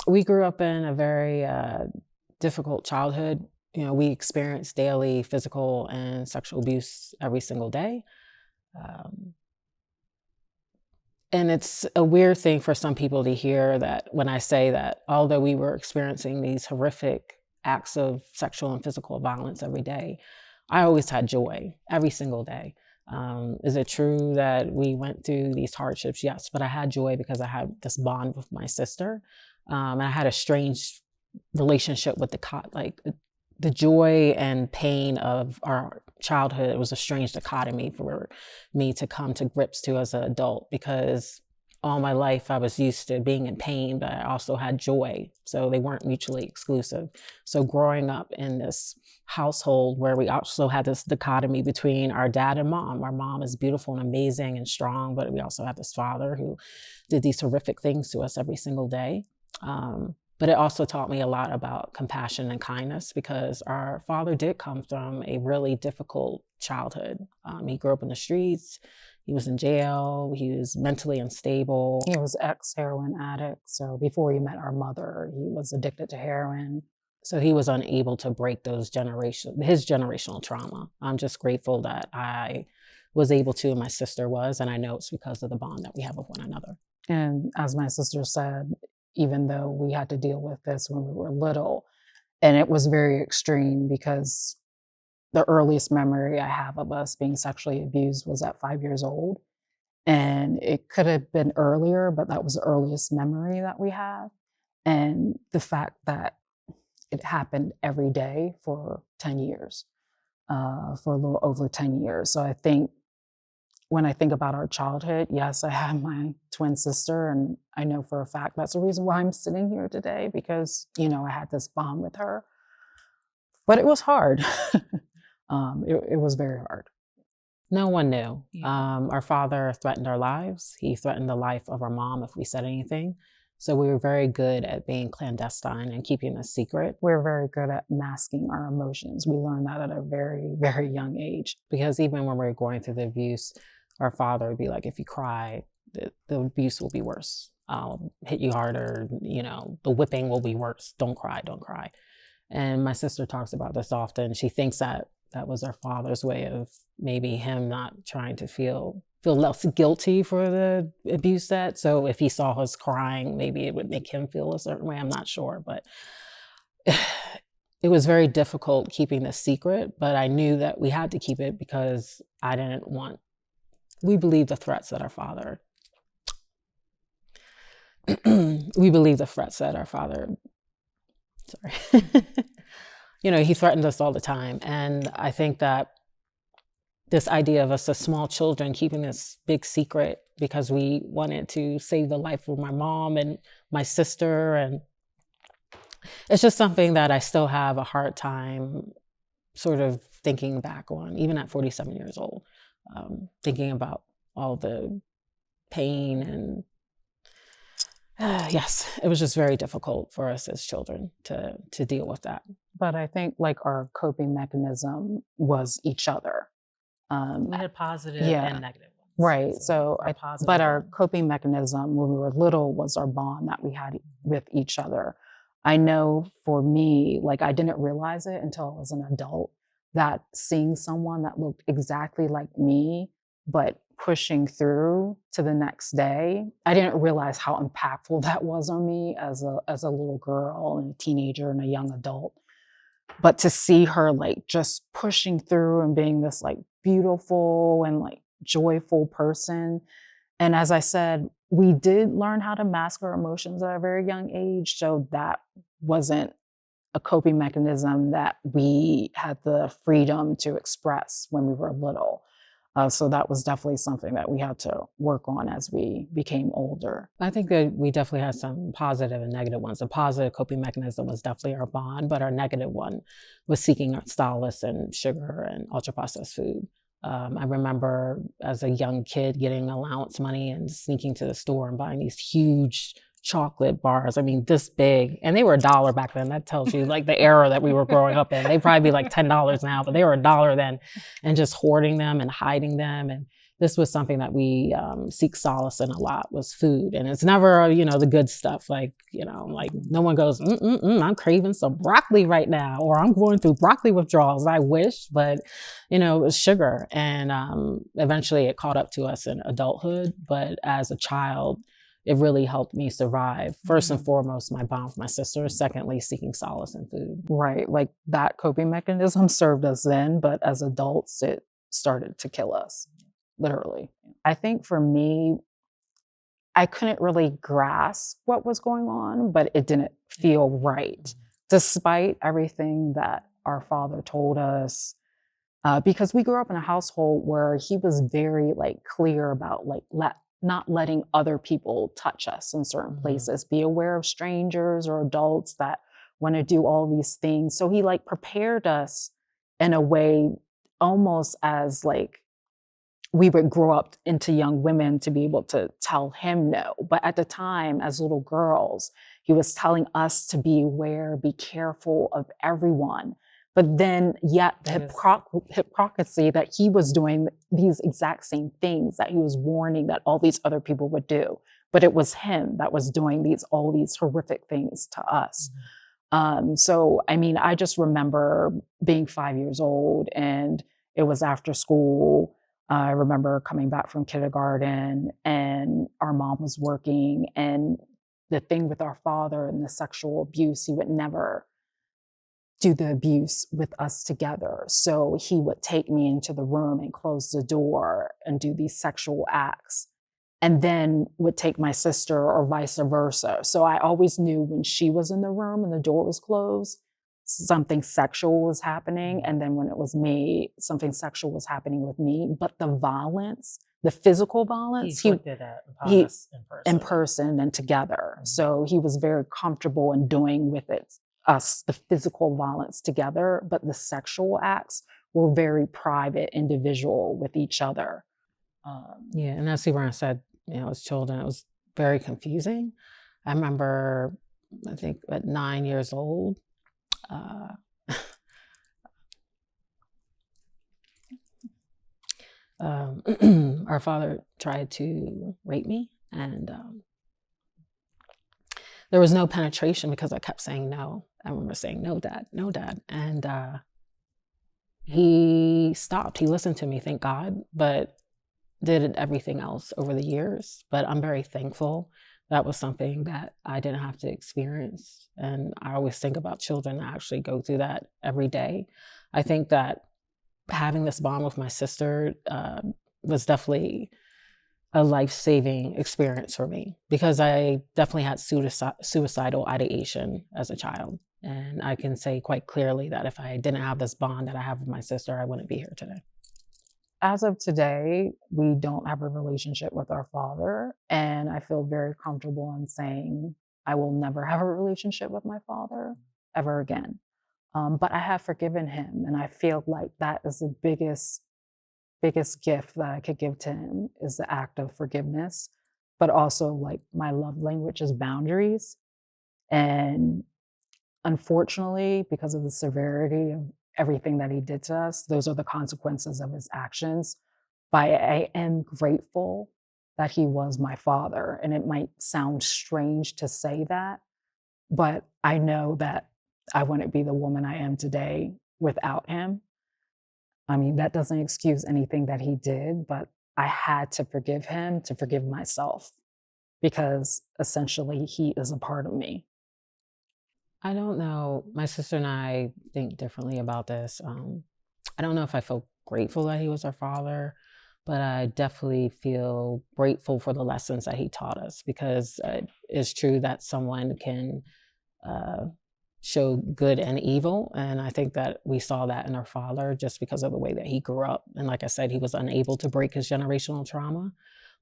We grew up in a very difficult childhood. You know, we experienced daily physical and sexual abuse every single day. Um, and it's a weird thing for some people to hear that when I say that, although we were experiencing these horrific acts of sexual and physical violence every day, I always had joy every single day. Is it true that we went through these hardships? Yes, but I had joy because I had this bond with my sister. And I had a strange relationship with the joy and pain of our childhood. It was a strange dichotomy for me to come to grips to as an adult, because all my life I was used to being in pain, but I also had joy. So they weren't mutually exclusive. So growing up in this household where we also had this dichotomy between our dad and mom. Our mom is beautiful and amazing and strong, but we also had this father who did these horrific things to us every single day. But it also taught me a lot about compassion and kindness, because our father did come from a really difficult childhood. He grew up in the streets. He was in jail. He was mentally unstable. He was ex-heroin addict. So before he met our mother, he was addicted to heroin. So he was unable to break his generational trauma. I'm just grateful that I was able to, and my sister was, and I know it's because of the bond that we have with one another. And as my sister said, even though we had to deal with this when we were little, and it was very extreme, because the earliest memory I have of us being sexually abused was at 5 years old. And it could have been earlier, but that was the earliest memory that we have. And the fact that it happened every day for 10 years, for a little over 10 years. So I think when I think about our childhood, yes, I have my twin sister, and I know for a fact that's the reason why I'm sitting here today, because, you know, I had this bond with her. But it was hard. It was very hard. No one knew. Our father threatened our lives. He threatened the life of our mom if we said anything. So we were very good at being clandestine and keeping a secret. We're very good at masking our emotions. We learned that at a very, very young age. Because even when we were going through the abuse, our father would be like, if you cry, the abuse will be worse. I'll hit you harder. You know, the whipping will be worse. Don't cry, don't cry. And my sister talks about this often. She thinks that that was our father's way of maybe him not trying to feel less guilty for the abuse that. So if he saw us crying, maybe it would make him feel a certain way. I'm not sure, but it was very difficult keeping this secret. But I knew that we had to keep it because we believed the threats that our father, sorry. You know, he threatened us all the time. And I think that this idea of us as small children keeping this big secret because we wanted to save the life of my mom and my sister, and it's just something that I still have a hard time sort of thinking back on, even at 47 years old, thinking about all the pain and yes, it was just very difficult for us as children to deal with that. But I think like our coping mechanism was each other. We had positive and negative ones. Right. So, our coping mechanism when we were little was our bond that we had with each other. I know for me, like I didn't realize it until I was an adult, that seeing someone that looked exactly like me, but pushing through to the next day, I didn't realize how impactful that was on me as a little girl and a teenager and a young adult. But to see her like just pushing through and being this like beautiful and like joyful person. And as I said, we did learn how to mask our emotions at a very young age. So that wasn't a coping mechanism that we had the freedom to express when we were little. So that was definitely something that we had to work on as we became older. I think that we definitely had some positive and negative ones. The positive coping mechanism was definitely our bond, but our negative one was seeking solace and sugar and ultra-processed food. I remember as a young kid getting allowance money and sneaking to the store and buying these huge chocolate bars. I mean, this big, and they were $1 back then. That tells you like the era that we were growing up in. They'd probably be like $10 now, but they were $1 then, and just hoarding them and hiding them. And this was something that we seek solace in a lot, was food. And it's never, the good stuff. Like, like no one goes, I'm craving some broccoli right now, or I'm going through broccoli withdrawals. I wish, but, it was sugar. And eventually it caught up to us in adulthood. But as a child, it really helped me survive. First and foremost, my bond with my sister. Secondly, seeking solace in food. Right. Like that coping mechanism served us then, but as adults, it started to kill us, literally. I think for me, I couldn't really grasp what was going on, but it didn't feel right, despite everything that our father told us. Because we grew up in a household where he was very clear about not letting other people touch us in certain places. Be aware of strangers or adults that want to do all these things. So he prepared us in a way almost as we would grow up into young women to be able to tell him no. But at the time, as little girls, he was telling us to be aware, be careful of everyone. But then yet the hypocrisy that he was doing these exact same things that he was warning that all these other people would do. But it was him that was doing all these horrific things to us. So, I mean, I just remember being 5 years old and it was after school. I remember coming back from kindergarten and our mom was working, and the thing with our father and the sexual abuse, he would never do the abuse with us together. So he would take me into the room and close the door and do these sexual acts, and then would take my sister or vice versa. So I always knew when she was in the room and the door was closed, something sexual was happening. And then when it was me, something sexual was happening with me. But the violence, the physical violence, he did that in person and together. So he was very comfortable in doing with us the physical violence together, but the sexual acts were very private, individual with each other. And as Cipriana said, as children, it was very confusing. I remember, I think at 9 years old, our father tried to rape me, and there was no penetration because I kept saying no. I remember saying, no, Dad, no, Dad. And he stopped. He listened to me, thank God, but did everything else over the years. But I'm very thankful that was something that I didn't have to experience. And I always think about children that actually go through that every day. I think that having this bond with my sister was definitely a life-saving experience for me, because I definitely had suicidal ideation as a child. And I can say quite clearly that if I didn't have this bond that I have with my sister, I wouldn't be here today. As of today, we don't have a relationship with our father, and I feel very comfortable in saying I will never have a relationship with my father ever again. But I have forgiven him, and I feel like that is the biggest gift that I could give to him, is the act of forgiveness. But also, my love language is boundaries. And unfortunately, because of the severity of everything that he did to us, those are the consequences of his actions. But I am grateful that he was my father. And it might sound strange to say that, but I know that I wouldn't be the woman I am today without him. I mean, that doesn't excuse anything that he did, but I had to forgive him to forgive myself, because essentially he is a part of me. I don't know. My sister and I think differently about this. I don't know if I feel grateful that he was our father, but I definitely feel grateful for the lessons that he taught us, because it's true that someone can show good and evil. And I think that we saw that in our father just because of the way that he grew up. And like I said, he was unable to break his generational trauma.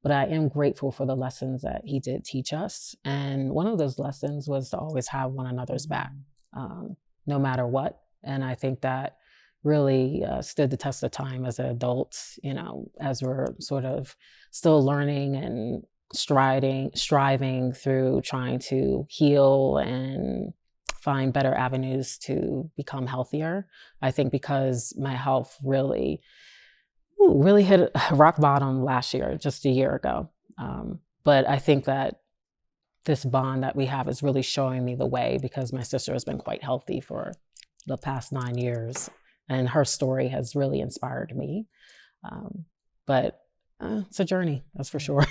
But I am grateful for the lessons that he did teach us. And one of those lessons was to always have one another's back, no matter what. And I think that really stood the test of time as adults, as we're sort of still learning and striving through trying to heal and find better avenues to become healthier. I think because my health really Really hit rock bottom last year, just a year ago. But I think that this bond that we have is really showing me the way, because my sister has been quite healthy for the past 9 years, and her story has really inspired me. But it's a journey, that's for sure.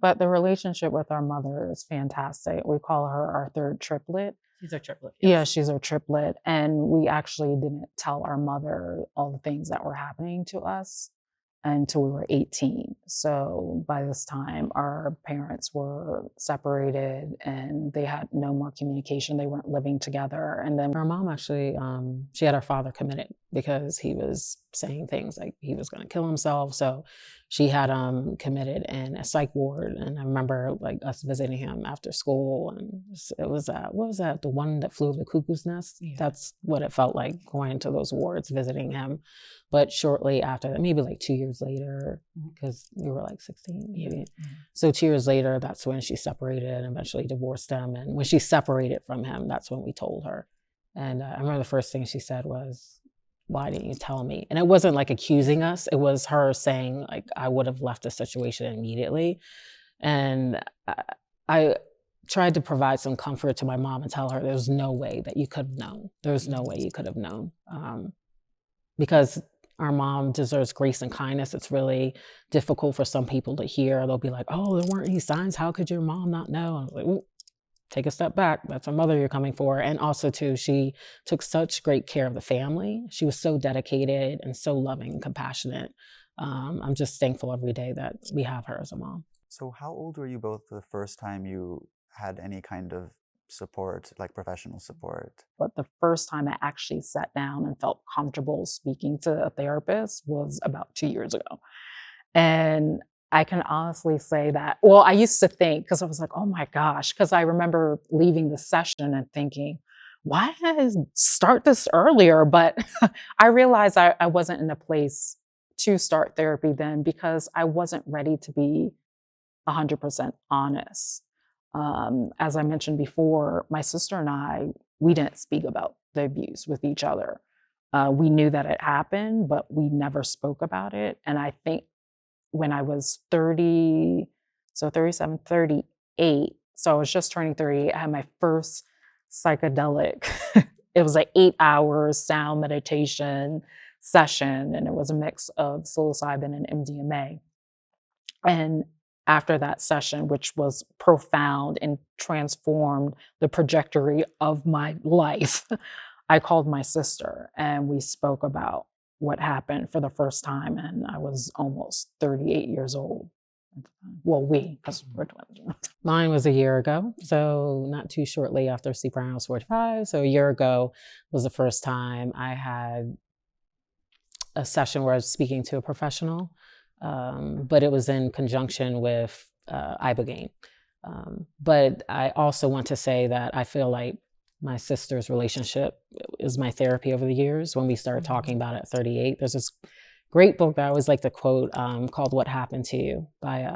But the relationship with our mother is fantastic. We call her our third triplet. She's a triplet. Yes. Yeah, she's our triplet. And we actually didn't tell our mother all the things that were happening to us until we were 18. So by this time, our parents were separated and they had no more communication. They weren't living together. And then our mom actually, she had our father committed because he was saying things like he was going to kill himself. So she had him committed in a psych ward. And I remember like us visiting him after school. And it was, what was that? The one that flew over the cuckoo's nest? Yeah. That's what it felt like, going to those wards, visiting him. But shortly after that, maybe like 2 years later, because we were like 16. Maybe. Yeah. So 2 years later, that's when she separated and eventually divorced him. And when she separated from him, that's when we told her. And I remember the first thing she said was, "Why didn't you tell me?" And it wasn't like accusing us. It was her saying, like, I would have left the situation immediately. And I tried to provide some comfort to my mom and tell her there's no way that you could have known. There's no way you could have known. Because our mom deserves grace and kindness. It's really difficult for some people to hear. They'll be like, "Oh, there weren't any signs. How could your mom not know?" I was like, "Ooh, take a step back. That's a mother you're coming for." And also too, she took such great care of the family. She was so dedicated and so loving and compassionate. I'm just thankful every day that we have her as a mom. So how old were you both the first time you had any kind of support, like professional support? But the first time I actually sat down and felt comfortable speaking to a therapist was about 2 years ago. And I can honestly say that, well, I used to think, because I was like, oh my gosh, because I remember leaving the session and thinking, why did I start this earlier? But I realized I wasn't in a place to start therapy then, because I wasn't ready to be 100% honest. As I mentioned before, my sister and I, we didn't speak about the abuse with each other. We knew that it happened, but we never spoke about it. And I think when I was 30, so 37, 38, so I was just turning 38, I had my first psychedelic. It was an 8-hour sound meditation session, and it was a mix of psilocybin and MDMA. And after that session, which was profound and transformed the trajectory of my life, I called my sister and we spoke about what happened for the first time. And I was almost 38 years old. Well, because we're twins. Mine was a year ago, so not too shortly after Cipriana was 45. So a year ago was the first time I had a session where I was speaking to a professional. But it was in conjunction with ibogaine. But I also want to say that I feel like my sister's relationship is my therapy over the years. When we started talking about it at 38, there's this great book that I always like to quote called What Happened to You by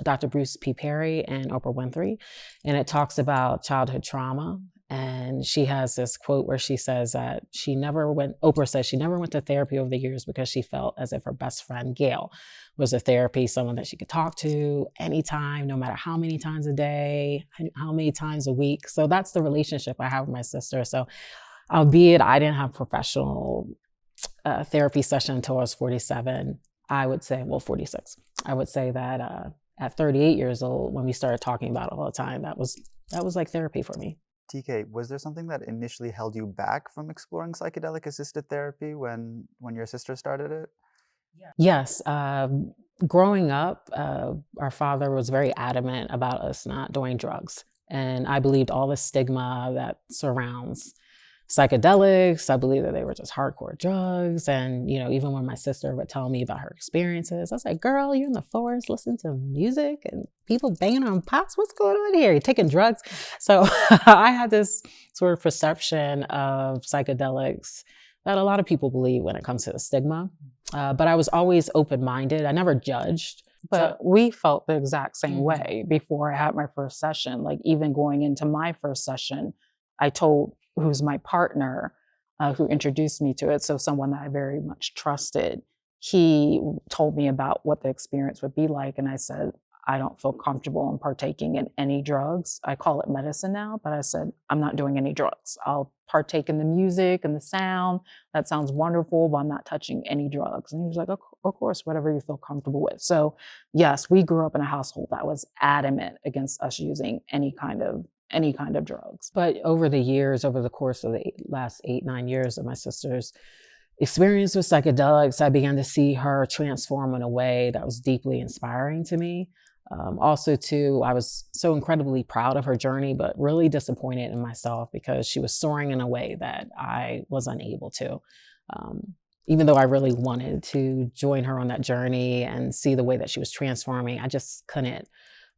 Dr. Bruce P. Perry and Oprah Winfrey. And it talks about childhood trauma. And she has this quote where she says that Oprah says she never went to therapy over the years because she felt as if her best friend, Gail, was a therapy, someone that she could talk to anytime, no matter how many times a day, how many times a week. So that's the relationship I have with my sister. So albeit I didn't have professional therapy session until I was 47, I would say, 46. I would say that at 38 years old, when we started talking about it all the time, that was like therapy for me. TK, was there something that initially held you back from exploring psychedelic-assisted therapy when your sister started it? Yes. Growing up, our father was very adamant about us not doing drugs. And I believed all the stigma that surrounds psychedelics. I believed that they were just hardcore drugs. And, even when my sister would tell me about her experiences, I was like, girl, you're in the forest listening to music and people banging on pots. What's going on here? You're taking drugs. So I had this sort of perception of psychedelics that a lot of people believe when it comes to the stigma. But I was always open-minded. I never judged. But we felt the exact same way before I had my first session. Like even going into my first session, I told who's my partner, who introduced me to it, so someone that I very much trusted. he told me about what the experience would be like. And I said, I don't feel comfortable in partaking in any drugs. I call it medicine now, but I said, I'm not doing any drugs. I'll partake in the music and the sound. That sounds wonderful, but I'm not touching any drugs. And he was like, of course, whatever you feel comfortable with. So yes, we grew up in a household that was adamant against us using any kind of drugs. But over the years, over the course of the last 8-9 years of my sister's experience with psychedelics, I began to see her transform in a way that was deeply inspiring to me. Also, too, I was so incredibly proud of her journey, but really disappointed in myself because she was soaring in a way that I was unable to. Even though I really wanted to join her on that journey and see the way that she was transforming, I just couldn't.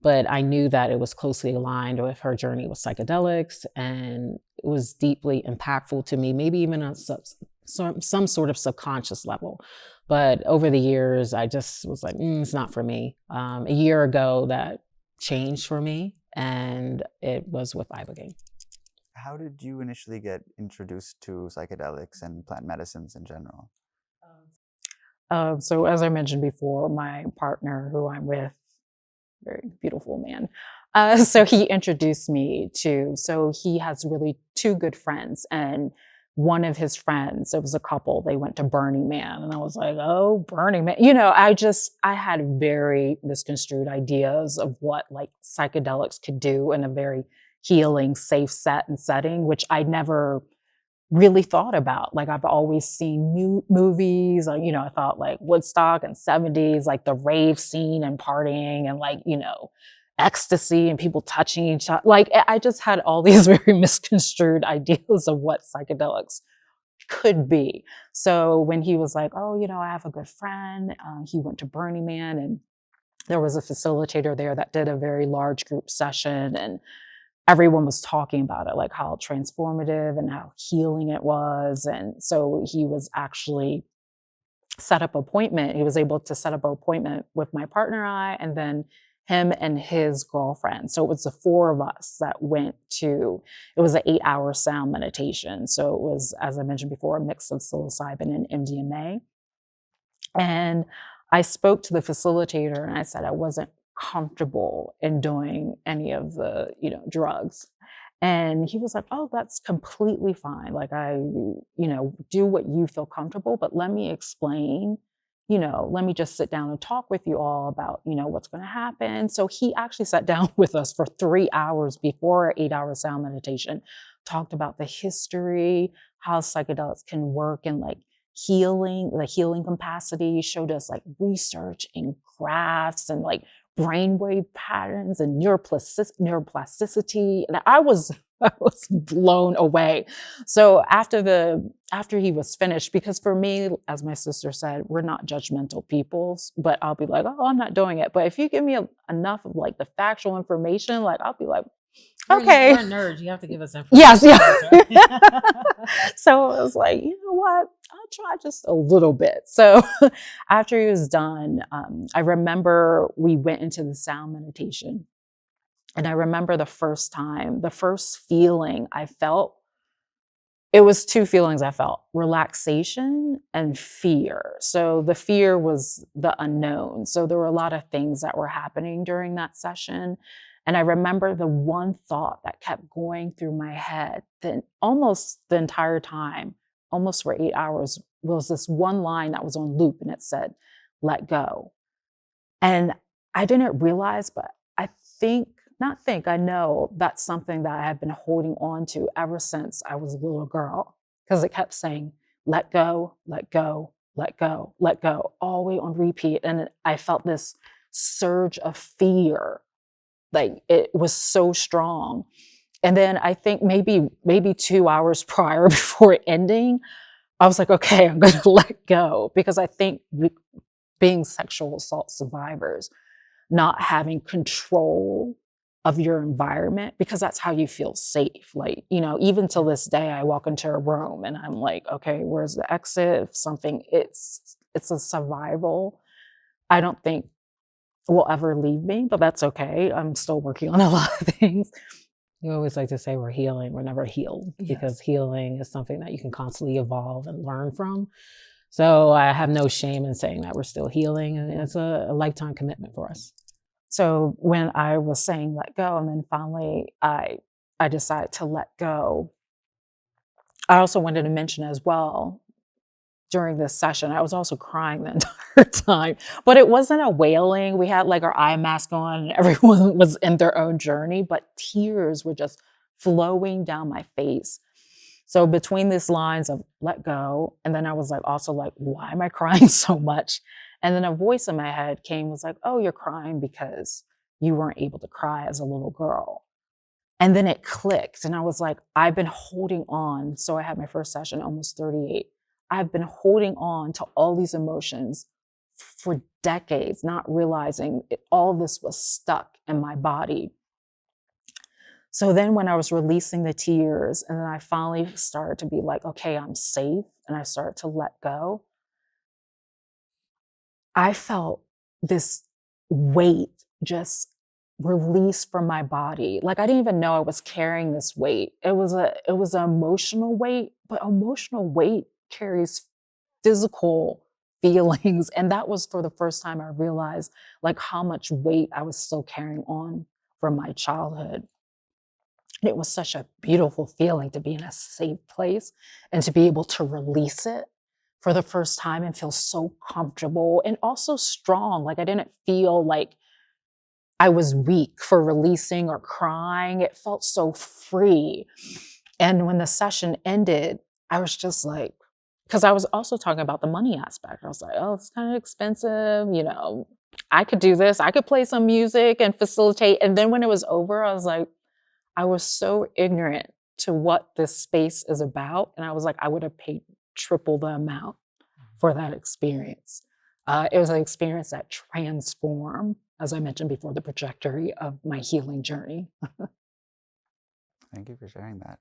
But I knew that it was closely aligned with her journey with psychedelics, and it was deeply impactful to me, maybe even on some sort of subconscious level. But over the years, I just was like, it's not for me. A year ago, that changed for me, and it was with ibogaine. How did you initially get introduced to psychedelics and plant medicines in general? So as I mentioned before, my partner who I'm with, very beautiful man. So he introduced me so he has really two good friends, and one of his friends, it was a couple, they went to Burning Man, and I was like, oh, Burning Man. I had very misconstrued ideas of what like psychedelics could do in a very healing, safe setting, which I never really thought about. Like I've always seen movies, I thought like Woodstock and 70s, like the rave scene and partying and like, ecstasy and people touching each other. Like I just had all these very misconstrued ideas of what psychedelics could be. So when he was like, oh, I have a good friend, he went to Burning Man, and there was a facilitator there that did a very large group session, and everyone was talking about it, like how transformative and how healing it was. And so he was actually he was able to set up an appointment with my partner and I, and then him and his girlfriend. So it was the four of us that went to, it was an 8-hour sound meditation. So it was, as I mentioned before, a mix of psilocybin and MDMA. And I spoke to the facilitator and I said I wasn't comfortable in doing any of the, drugs. And he was like, oh, that's completely fine. Like do what you feel comfortable, but let me explain, let me just sit down and talk with you all about, what's going to happen. So he actually sat down with us for 3 hours before our 8-hour sound meditation, talked about the history, how psychedelics can work and like healing, the healing capacity, showed us like research and graphs and like brainwave patterns and neuroplasticity. And I was blown away. So after he was finished, because for me, as my sister said, we're not judgmental people, but I'll be like, oh, I'm not doing it. But if you give me enough of like the factual information, like I'll be like, okay. We're nerds. You have to give us information. Yes, yeah. So I was like, you know what? I'll try just a little bit. So after he was done, I remember we went into the sound meditation. And I remember the first feeling I felt, it was two feelings I felt: relaxation and fear. So the fear was the unknown. So there were a lot of things that were happening during that session. And I remember the one thought that kept going through my head then almost the entire time, almost for 8 hours, was this one line that was on loop, and it said, let go. And I didn't realize, but I know that's something that I have been holding on to ever since I was a little girl, because it kept saying, let go, let go, let go, let go, all the way on repeat. And I felt this surge of fear. Like it was so strong. And then I think maybe 2 hours prior before ending, I was like, okay, I'm going to let go, because I think being sexual assault survivors, not having control of your environment, because that's how you feel safe. Like, even till this day, I walk into a room and I'm like, okay, where's the exit? If something, it's a survival. I don't think will ever leave me, but that's okay. I'm still working on a lot of things. You always like to say we're healing. We're never healed, because healing is something that you can constantly evolve and learn from. So I have no shame in saying that we're still healing, and it's a lifetime commitment for us. So when I was saying let go, and then finally I decided to let go, I also wanted to mention as well, during this session, I was also crying the entire time, but it wasn't a wailing. We had like our eye mask on and everyone was in their own journey, but tears were just flowing down my face. So between these lines of let go, and then I was like, also like, why am I crying so much? And then a voice in my head was like, oh, you're crying because you weren't able to cry as a little girl. And then it clicked. And I was like, I've been holding on. So I had my first session, almost 38. I've been holding on to all these emotions for decades, not realizing all this was stuck in my body. So then when I was releasing the tears, and then I finally started to be like, okay, I'm safe, and I started to let go, I felt this weight just release from my body. Like I didn't even know I was carrying this weight. It was an emotional weight, but emotional weight carries physical feelings. And that was for the first time I realized like how much weight I was still carrying on from my childhood. And it was such a beautiful feeling to be in a safe place and to be able to release it for the first time and feel so comfortable and also strong. Like I didn't feel like I was weak for releasing or crying. It felt so free. And when the session ended, I was just like, because I was also talking about the money aspect. I was like, oh, it's kind of expensive. You know, I could do this. I could play some music and facilitate. And then when it was over, I was like, I was so ignorant to what this space is about. And I was like, I would have paid triple the amount for that experience. It was an experience that transformed, as I mentioned before, the trajectory of my healing journey. Thank you for sharing that.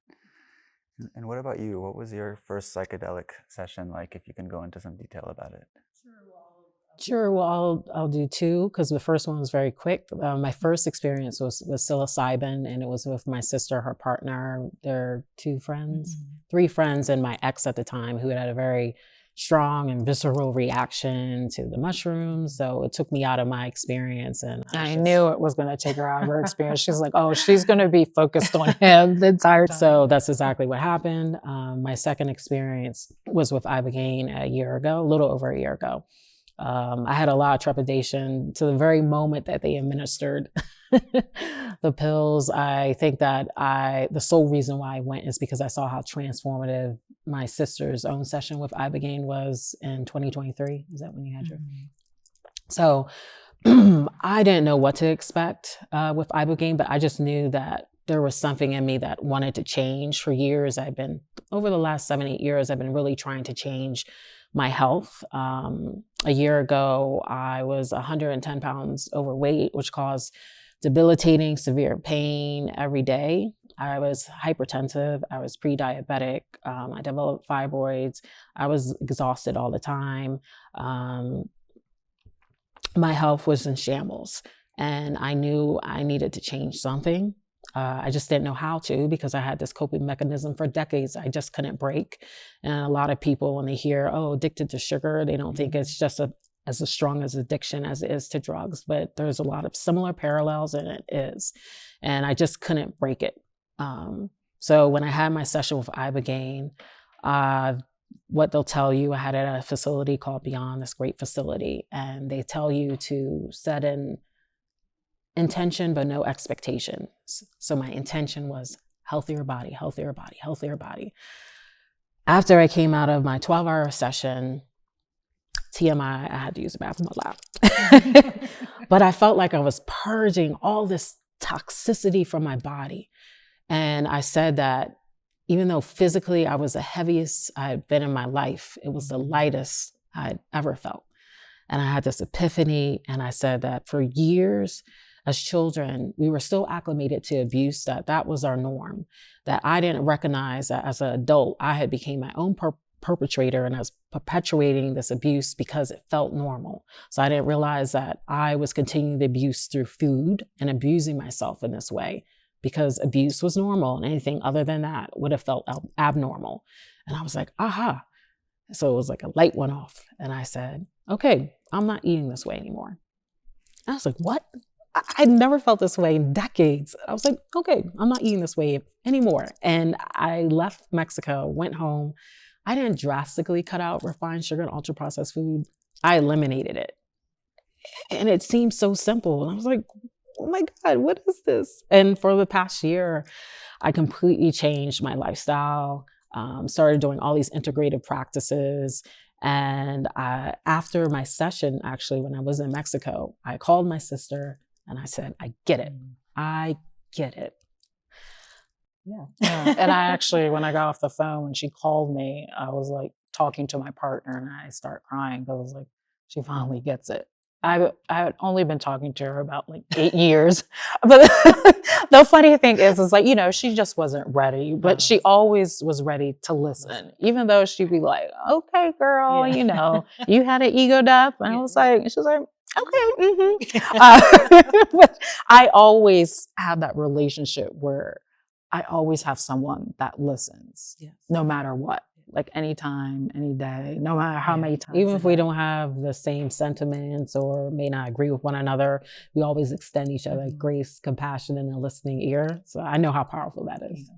And what about you? What was your first psychedelic session like, if you can go into some detail about it? Sure. Well, I'll do two because the first one was very quick. My first experience was with psilocybin, and it was with my sister, her partner, their two friends, three friends, and my ex at the time, who had a very strong and visceral reaction to the mushrooms. So it took me out of my experience. And I knew it was going to take her out of her experience. She's like, oh, she's going to be focused on him the entire time. So that's exactly what happened. My second experience was with ibogaine a little over a year ago. I had a lot of trepidation to the very moment that they administered the pills. I think that the sole reason why I went is because I saw how transformative my sister's own session with ibogaine was in 2023. Is that when you had your? So I didn't know what to expect with ibogaine, but I just knew that there was something in me that wanted to change. For years, over the last 7-8 years, I've been really trying to change my health. A year ago, I was 110 pounds overweight, which caused debilitating, severe pain every day. I was hypertensive. I was pre-diabetic. I developed fibroids. I was exhausted all the time. My health was in shambles, and I knew I needed to change something. I just didn't know how to, because I had this coping mechanism for decades I just couldn't break. And a lot of people, when they hear, oh, addicted to sugar, they don't think it's just as strong as addiction as it is to drugs, but there's a lot of similar parallels, and it is. And I just couldn't break it. So when I had my session with ibogaine, what they'll tell you, I had it at a facility called Beyond, this great facility, and they tell you to set an intention, but no expectations. So my intention was healthier body, healthier body, healthier body. After I came out of my 12-hour session, TMI, I had to use the bathroom a lot. But I felt like I was purging all this toxicity from my body. And I said that even though physically I was the heaviest I had been in my life, it was the lightest I'd ever felt. And I had this epiphany, and I said that for years, as children, we were still acclimated to abuse, that was our norm, that I didn't recognize that as an adult, I had become my own perpetrator, and I was perpetuating this abuse because it felt normal. So I didn't realize that I was continuing the abuse through food and abusing myself in this way, because abuse was normal, and anything other than that would have felt abnormal. And I was like, aha, So it was like a light went off. And I said, okay, I'm not eating this way anymore. I was like, what? I never felt this way in decades. I was like, okay, I'm not eating this way anymore. And I left Mexico, went home. I didn't drastically cut out refined sugar and ultra processed food. I eliminated it. And it seemed so simple. And I was like, oh my God, what is this? And for the past year, I completely changed my lifestyle, started doing all these integrative practices. And after my session, actually, when I was in Mexico, I called my sister and I said, I get it. I get it. Yeah. And I actually, when I got off the phone, when she called me, I was like talking to my partner and I start crying because I was like, she finally gets it. I had only been talking to her about like 8 years. But the funny thing is like, you know, she just wasn't ready, but she always was ready to listen, even though she'd be like, okay, girl, you know, you had an ego death. And I was like, she was like, okay. But I always have that relationship where I always have someone that listens, no matter what. Like anytime, any day, no matter how many times. Even if we don't have the same sentiments or may not agree with one another, we always extend each other grace, compassion, and a listening ear. So I know how powerful that is.